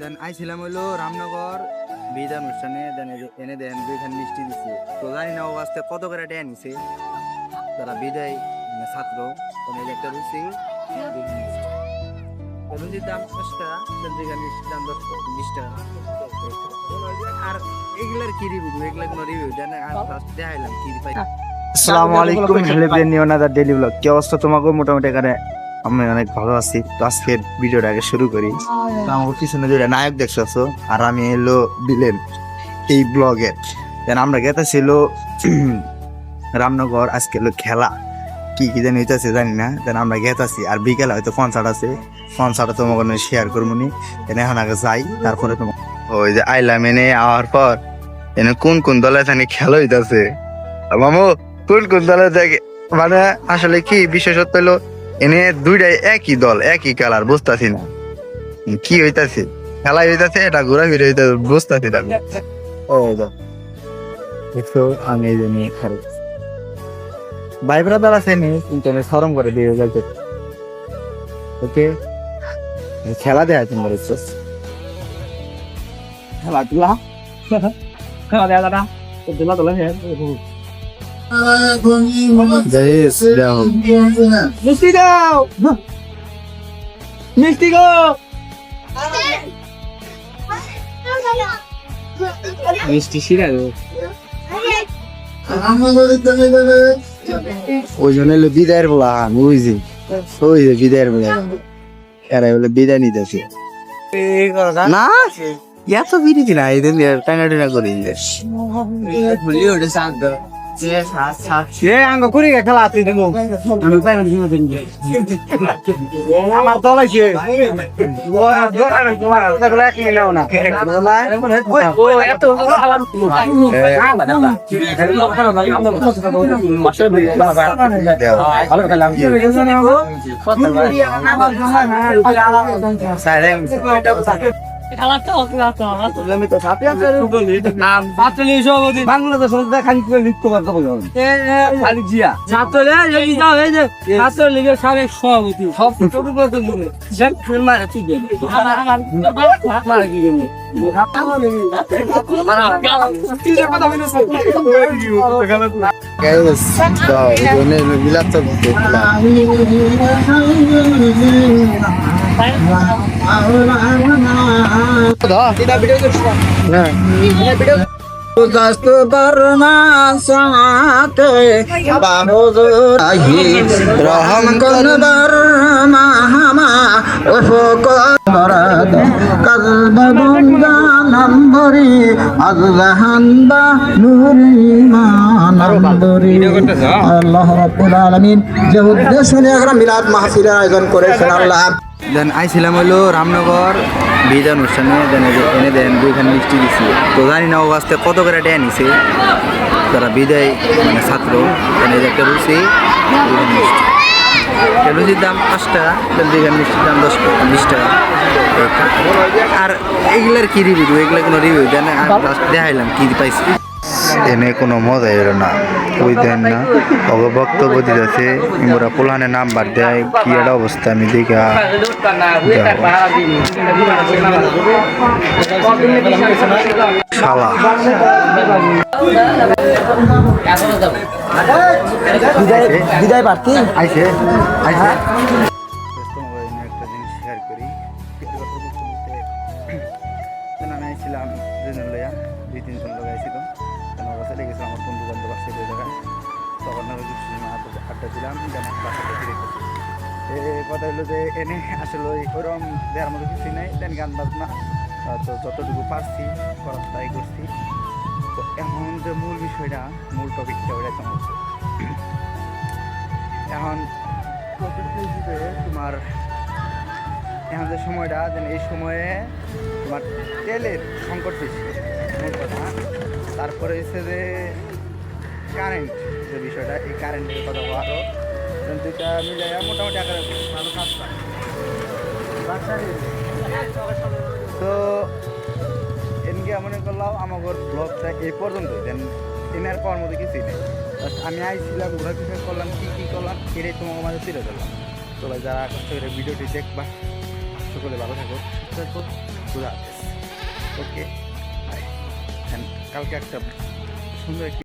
দেন আইছিলাম হইলো রামনগর বিদায় অনুষ্ঠানে। দেন এনে দেন দুইখান মিষ্টি দিছি। তো জানি না ও আজকে কত করে টেয়া নিছে যারা বিদায় ছাত্র। ওখানে একটা রুচি রুচির দাম 10 টাকা, দেন দুইখান মিষ্টির দাম 10 টাকা 20 টাকা। আর এগুলার কি রিভিউ, এগুলা কোনো রিভিউ দেন আর দেখাইলাম কি পাই। আসসালামু আলাইকুম, hello brain new another daily blog. কি অবস্থা তোমাকে? মোটামুটি এখানে আমি অনেক ভালো আছি। তো আজকের ভিডিওটা আগে শুরু করি। তো আমার পিছনে দুইটা নায়ক দেখছো, আর আমি এলো ভিলেন এই ব্লগের। দেন আমরা গেতেছিল রামনগর। আজকে হলো খেলা, কি কি জানি হইতেছে জানি না। দেন আমরা গেতাছি, আর বিকেলে হয়তো কনসার্ট আছে। কনসার্টে তোমাকে শেয়ার করবো নি। এখন আগে যাই, তারপরে তোমার ওই যে আইলাম এনে আওয়ার পর এনে কোন কোন দলে জানি খেলা হইতাছে। মামু কোন কোন দলে থেকে মানে আসলে কি বিশেষত্ব হলো এনে দুইটাই একই দল, একই কালার, বুঝতেছি না কি হইতাছে। খেলাই হইতাছে, এটা ঘোরাফিরে হইতাছে, বুঝতেছি না। ও দেখছো আমি এই যে নিয়ে খেলা ভাই ব্রাদার আছে নি, কিন্তু সরম করে দিয়ে যাচ্ছে। ওকে খেলা দেয়া তোমরা খেলাধুলা খেলা দেয়া দাদা খেলাধুলা মিষ্টি দাও, মিষ্টি গো, মিষ্টি শিরা গো। ওই জন্য হলো বিদায়ের বলা, বুঝছি ওই যে বিদায়ের বলা, এরা বলে বিদায় নিতেছে না। এত বিরতি না, এই দিন টানা টানা করে খেলা আমার দল আছে রহম করবার মাহামা নম্বরি আল্লাহান বা আল্লাহ রাব্বুল আলামিন যে উদ্দেশ্য নিয়ে মিলাদ মাহফিলের আয়োজন করেছেন আল্লাহ। দেন আইছিলাম হইলো রামনগর বিদায় অনুষ্ঠানে। দেন এনে দেন দুইখান মিষ্টি দিছি। তো জানি না ও আজকে কত করে টেয়া নিছে যারা বিদায় ছাত্র। দেন এই যে একটা রুচি লুচির দাম 5 টাকা, দুইখান মিষ্টির দাম 20 টাকা। আর এগুলার কি রিভিউ, এগুলা কোনো রিভিউ দেন আর দেখাইলাম কি পাইছি। এনে কোনো মজা এলো না, ওই দেন না ওকে বক্তব্য দিতেছে। ওরা পোলানে নাম্বার দেয়, কি একটা অবস্থা আমি দেখা শালা বিদায় প্রার্থী আইছে আইছে। একটা জিনিস শেয়ার করি, আমি আইছিলাম দুজন লইয়া, 2-3 জন লোক আইছিল। ওরা চলে গেছিল আমার বন্ধু বান্ধব আসছে ওই জায়গায়। তখন আড্ডা দিলাম, বাসাটা ফিরে গেছি। কথা হলো যে এনে আসলে ওরকম দেওয়ার মতো কিছুই নাই। দেন গান বাজনা তো যতটুকু পারছি করার ট্রাই করছি। তো এখন যে মূল বিষয়টা, মূল টপিকটা ওইটা তোমার এখন তোমার এখন যে সময়টা, যেন এই সময়ে তোমার তেলের সংকট বেশি মূল কথা। তারপরে হচ্ছে যে কারেন্ট যে বিষয়টা, এই কারেন্টের কথা আরও দুইটা মিলে মোটামুটি আকারে ভালো কাজ পায়। তো এনকে মনে করলাম আমার ব্লগটা এই পর্যন্ত। দেন এনার পাওয়ার মধ্যে কিছুই নেই। আমি আইছিলাম, ঘোরাফেরা করলাম, কী করলাম এটাই তোমার মাঝে তুলে ধরলাম। তো যারা কষ্ট করে ভিডিওটি দেখবা, সকলে ভালো থাকো, সুস্থ থাকো। খুদা হাফেজ। ওকে, কালকে একটা সুন্দর একটি